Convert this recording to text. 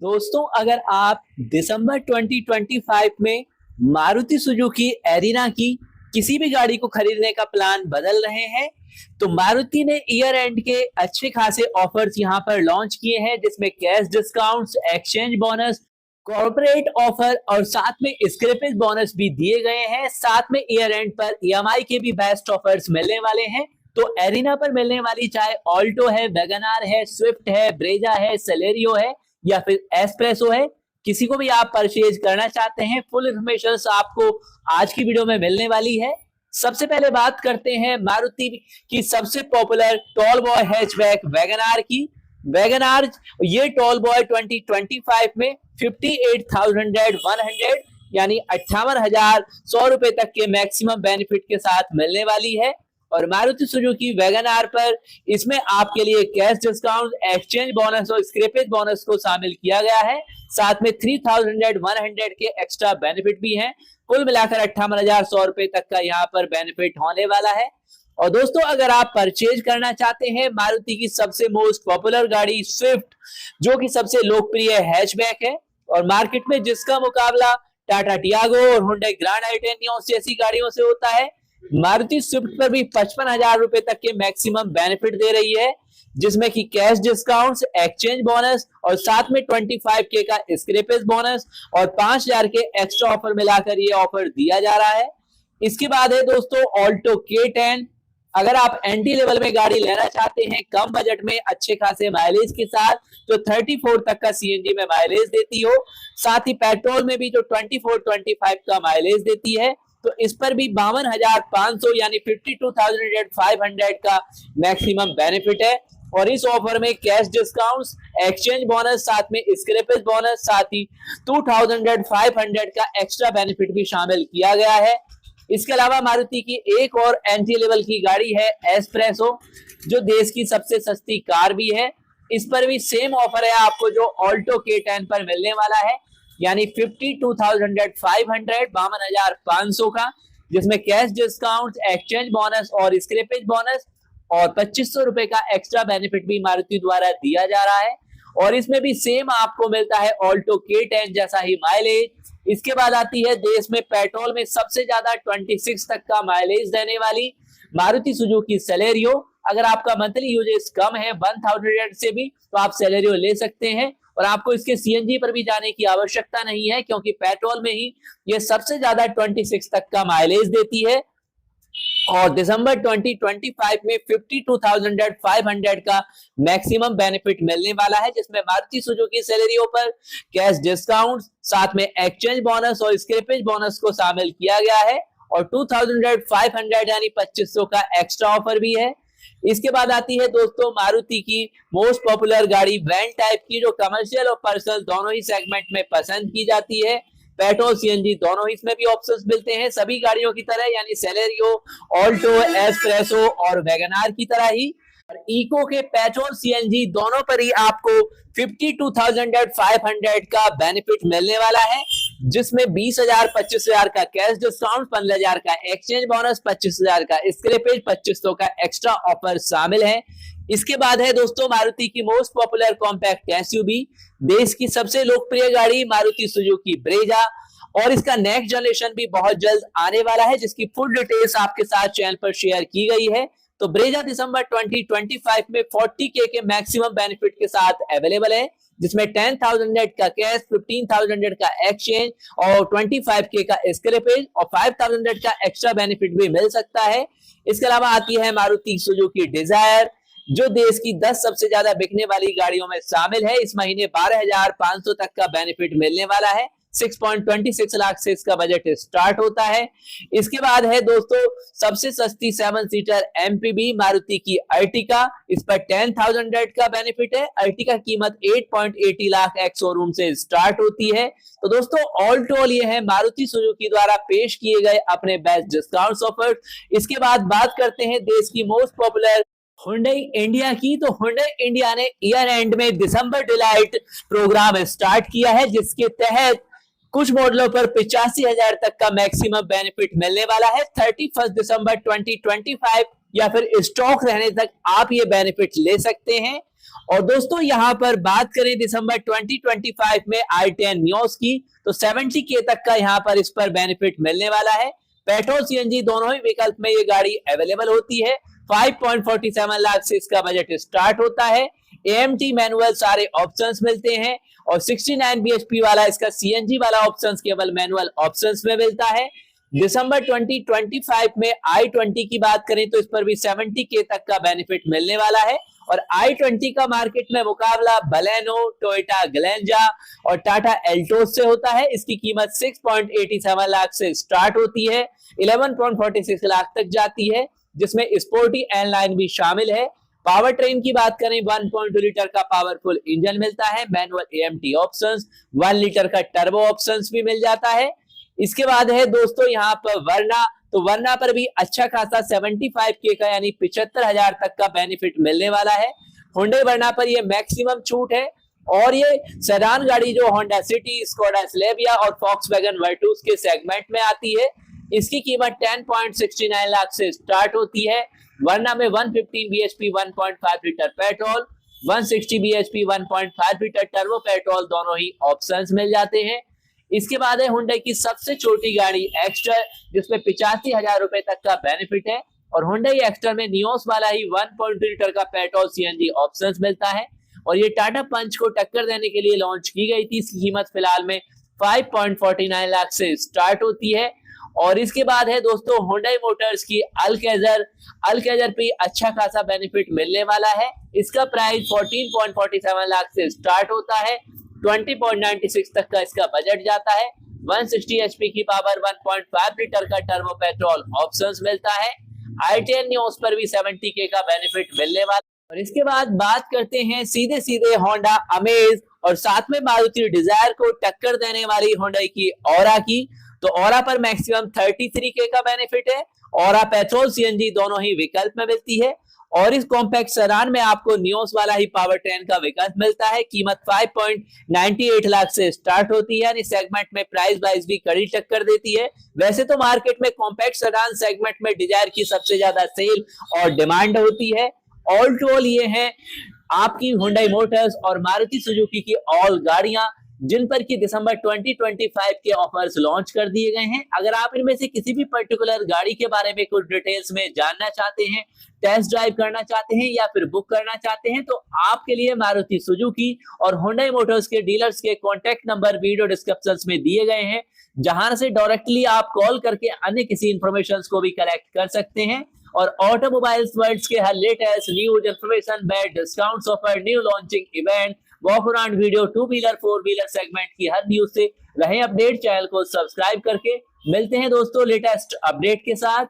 दोस्तों, अगर आप दिसंबर 2025 में मारुति सुजुकी एरिना की किसी भी गाड़ी को खरीदने का प्लान बदल रहे हैं, तो मारुति ने ईयर एंड के अच्छे खासे ऑफर्स यहां पर लॉन्च किए हैं, जिसमें cash discounts, exchange bonus, corporate offer और साथ में स्क्रैपेज बोनस भी दिए गए हैं। साथ में ईयर एंड पर ईएमआई के भी बेस्ट ऑफर्स मिलने वाले हैं। तो एरिना पर मिलने वाली चाहे ऑल्टो है, वैगनार है, स्विफ्ट है, ब्रेजा है, सेलेरियो है या फिर एस्प्रेसो है, किसी को भी आप परचेज करना चाहते हैं, फुल इंफॉर्मेशन आपको आज की वीडियो में मिलने वाली है। सबसे पहले बात करते हैं मारुति की सबसे popular tall boy hatchback WagonR की। वैगनार ये टॉल बॉय 2025 में 58,100 यानी 58,100 रुपए तक के मैक्सिमम बेनिफिट के साथ मिलने वाली है। और मारुति सुजुकी वैगनार पर इसमें आपके लिए कैश डिस्काउंट, एक्सचेंज बोनस और स्क्रैपेज बोनस को शामिल किया गया है। साथ में 3,100 के एक्स्ट्रा बेनिफिट भी हैं। कुल मिलाकर 58,100 रुपए तक का यहाँ पर बेनिफिट होने वाला है। और दोस्तों, अगर आप परचेज करना चाहते हैं मारुति की सबसे मोस्ट पॉपुलर गाड़ी स्विफ्ट, जो कि सबसे लोकप्रिय हैचबैक है और मार्केट में जिसका मुकाबला टाटा टियागो और हुंडई ग्रैंड आई जैसी गाड़ियों से होता है, मारुति स्विफ्ट पर भी 55,000 रुपए तक के मैक्सिमम बेनिफिट दे रही है, जिसमें कि कैश डिस्काउंट्स, एक्सचेंज बोनस और साथ में 25K का स्क्रैपेज बोनस और 5,000 के एक्स्ट्रा ऑफर मिलाकर ये ऑफर दिया जा रहा है। इसके बाद है दोस्तों ऑल्टो K10। अगर आप एंट्री लेवल में गाड़ी लेना चाहते हैं कम बजट में अच्छे खासे माइलेज के साथ, जो 34 तक का सीएनजी में माइलेज देती हो, साथ ही पेट्रोल में भी जो 24-25 का माइलेज देती है, तो इस पर भी 52,500 यानी 52,500 का मैक्सिमम बेनिफिट है। और इस ऑफर में कैश डिस्काउंट्स, एक्सचेंज बोनस, साथ में स्क्रैपेज बोनस, साथ ही 2,500 का एक्स्ट्रा बेनिफिट भी शामिल किया गया है। इसके अलावा मारुति की एक और एंट्री लेवल की गाड़ी है एस्प्रेसो, जो देश की सबसे सस्ती कार भी है। इस पर भी सेम ऑफर है आपको जो ऑल्टो K10 पर मिलने वाला है, यानी 52,500 का, जिसमें कैश डिस्काउंट, एक्सचेंज बोनस और स्क्रैपेज बोनस और 2,500 रुपए का एक्स्ट्रा बेनिफिट भी मारुति द्वारा दिया जा रहा है। और इसमें भी सेम आपको मिलता है ऑल्टो K10 जैसा ही माइलेज। इसके बाद आती है देश में पेट्रोल में सबसे ज्यादा 26 तक का माइलेज देने वाली मारुति सुजुकी सेलेरियो। अगर आपका मंथली यूजेज कम है 1,000 से भी, तो आप सेलेरियो ले सकते हैं और आपको इसके सीएनजी पर भी जाने की आवश्यकता नहीं है, क्योंकि पेट्रोल में ही ये सबसे ज्यादा 26 तक का माइलेज देती है। और दिसंबर 2025 में 52,500 का मैक्सिमम बेनिफिट मिलने वाला है, जिसमें मारुति सुजुकी सेलेरियो पर कैश डिस्काउंट, साथ में एक्सचेंज बोनस और स्क्रैपेज बोनस को शामिल किया गया है और 2,500 यानी 2,500 का एक्स्ट्रा ऑफर भी है। इसके बाद आती है दोस्तों मारुति की मोस्ट पॉपुलर गाड़ी वैन टाइप की, जो कमर्शियल और पर्सनल दोनों ही सेगमेंट में पसंद की जाती है। पेट्रोल सीएनजी दोनों ही इसमें भी ऑप्शंस मिलते हैं, सभी गाड़ियों की तरह, यानी सेलेरियो, ऑल्टो, एस्प्रेसो और वैगनार की तरह ही। और इको के पेट्रोल सीएनजी दोनों पर ही आपको 52,500 का बेनिफिट मिलने वाला है, जिसमें 20,000, 25,000 का कैश डिस्काउंट, 15,000 का एक्सचेंज बोनस, 25,000 का स्क्रैपेज, 2,500 का एक्स्ट्रा ऑफर शामिल है। इसके बाद है दोस्तों मारुति की मोस्ट पॉपुलर कॉम्पैक्ट एसयूवी, देश की सबसे लोकप्रिय गाड़ी मारुति सुजुकी ब्रेजा, और इसका नेक्स्ट जनरेशन भी बहुत जल्द आने वाला है, जिसकी फुल डिटेल्स आपके साथ चैनल पर शेयर की गई है। तो ब्रेजा दिसंबर 2025 में 40K के मैक्सिमम बेनिफिट के साथ अवेलेबल है, जिसमें 10,000 का कैश, 15,000 का एक्सचेंज और 25K का स्क्रैपेज और 5,000 का एक्स्ट्रा बेनिफिट भी मिल सकता है। इसके अलावा आती है मारुति सुजुकी डिजायर, जो देश की 10 सबसे ज्यादा बिकने वाली गाड़ियों में शामिल है। इस महीने 12,500 तक का बेनिफिट मिलने वाला है। 6.26 लाख से इसका बजट स्टार्ट होता है। इसके बाद है दोस्तों सबसे सस्ती 7 सीटर एमपीवी मारुति की अर्टिका, इस पर 10,000 का बेनिफिट है। अर्टिका कीमत 8.80 लाख एक्स शोरूम से स्टार्ट होती है। तो दोस्तों ऑल टोल ये है मारुति सुजुकी द्वारा पेश किए गए अपने बेस्ट डिस्काउंट ऑफर। इसके बाद बात करते हैं देश की मोस्ट पॉपुलर हुंडई इंडिया की। तो हुंडई इंडिया ने ईयर एंड में दिसंबर डिलाइट प्रोग्राम स्टार्ट किया है, जिसके तहत कुछ मॉडलों पर 85,000 तक का मैक्सिमम बेनिफिट मिलने वाला है। 31 दिसंबर 2025 या फिर स्टॉक रहने तक आप ये बेनिफिट ले सकते हैं। और दोस्तों यहाँ पर बात करें दिसंबर 2025 में i10 नियोस की, तो 70K तक का यहाँ पर इस पर बेनिफिट मिलने वाला है। पेट्रोल सीएनजी दोनों ही विकल्प में ये गाड़ी अवेलेबल होती है। 5.47 लाख से इसका बजट स्टार्ट होता है। AMT मैनुअल सारे ऑप्शंस मिलते हैं और 69 bhp वाला इसका सीएनजी वाला ऑप्शंस केवल मैनुअल ऑप्शंस में मिलता है। दिसंबर 2025 में i20 की बात करें तो इस पर भी 70K तक का बेनिफिट मिलने वाला है और i20 का मार्केट में मुकाबला बलेनो, टोयोटा ग्लेंजा और टाटा एल्टोस से होता है। इसकी कीमत 6.87 लाख से स्टार्ट होती है, 11.46 लाख तक जाती है, जिसमें स्पोर्टी एन लाइन भी शामिल है। पावर ट्रेन की बात करें 1.2 लीटर का पावरफुल इंजन मिलता है, मैनुअल AMT ऑप्शंस, 1 लीटर का टर्बो ऑप्शंस भी मिल जाता है। इसके बाद है दोस्तों यहाँ पर वर्ना, तो वर्ना पर भी अच्छा खासा 75K का यानी 75,000 तक का बेनिफिट मिलने वाला है। होंडा वर्ना पर ये मैक्सिमम छूट है और ये सेडान गाड़ी जो होंडा सिटी, स्कोडा स्लेविया और फॉक्सवैगन वर्टूस के सेगमेंट में आती है, इसकी कीमत 10.69 लाख से स्टार्ट होती है। वर्ना में 115 bhp 1.5 litre petrol, 160 bhp 1.5 litre turbo petrol दोनों ही ऑप्शंस मिल जाते हैं। इसके बाद है हुंडई की सबसे छोटी गाड़ी एक्स्टर, जिसमें 85,000 रुपए तक का बेनिफिट है और हुंडई एक्स्टर में नियोस वाला ही 1.2 लीटर का पेट्रोल सीएनजी ऑप्शंस मिलता है और ये टाटा पंच को टक्कर देने के लिए लॉन्च की गई थी। इसकी कीमत फिलहाल में 5.49 लाख से स्टार्ट होती है। और इसके बाद है दोस्तों हुंडई मोटर्स की अल्केजर पे अच्छा खासा बेनिफिट मिलने वाला है। इसका प्राइस 14.47 लाख से स्टार्ट होता है, 20.96 तक का इसका बजट जाता है। 160 HP की पावर, 1.5 लीटर का टर्बो पेट्रोल ऑप्शंस मिलता है। i10 नियोस पर भी 70K का बेनिफिट मिलने वाला। और इसके बाद बात करते हैं सीधे होंडा अमेज और साथ में मारुति डिजायर को टक्कर देने वाली हुंडई की औरा की। तो औरा पर मैक्सिमम 33K का बेनिफिट है। औरा पेट्रोल सीएनजी दोनों ही विकल्प में मिलती है और इस कॉम्पैक्ट सेडान में आपको नियोस वाला ही पावर ट्रेन का विकल्प मिलता है। कीमत 5.98 लाख से स्टार्ट होती है, यानी सेगमेंट में प्राइस वाइज भी कड़ी टक्कर देती है। वैसे तो मार्केट में कॉम्पैक्ट सेडान सेगमेंट में डिजायर की सबसे ज्यादा सेल और डिमांड होती है। ऑल टू ऑल ये है आपकी हुंडई मोटर्स और मारुति सुजुकी की ऑल गाड़ियां जिन पर कि दिसंबर 2025 के ऑफर्स लॉन्च कर दिए गए हैं। अगर आप इनमें से किसी भी पर्टिकुलर गाड़ी के बारे में कुछ डिटेल्स में जानना चाहते हैं, टेस्ट ड्राइव करना चाहते हैं या फिर बुक करना चाहते हैं, तो आपके लिए मारुति सुजुकी और हुंडई मोटर्स के डीलर्स के कॉन्टेक्ट नंबर वीडियो डिस्क्रिप्शन में दिए गए हैं, जहां से डायरेक्टली आप कॉल करके अन्य किसी इंफॉर्मेशन को भी कलेक्ट कर सकते हैं और ऑटोमोबाइल्स वर्ल्ड के हर latest news, information, best discounts offer, new launching event, walk around video, 2 wheeler 4 wheeler segment की हर न्यूज से रहे अपडेट। चैनल को सब्सक्राइब करके मिलते हैं दोस्तों लेटेस्ट अपडेट के साथ।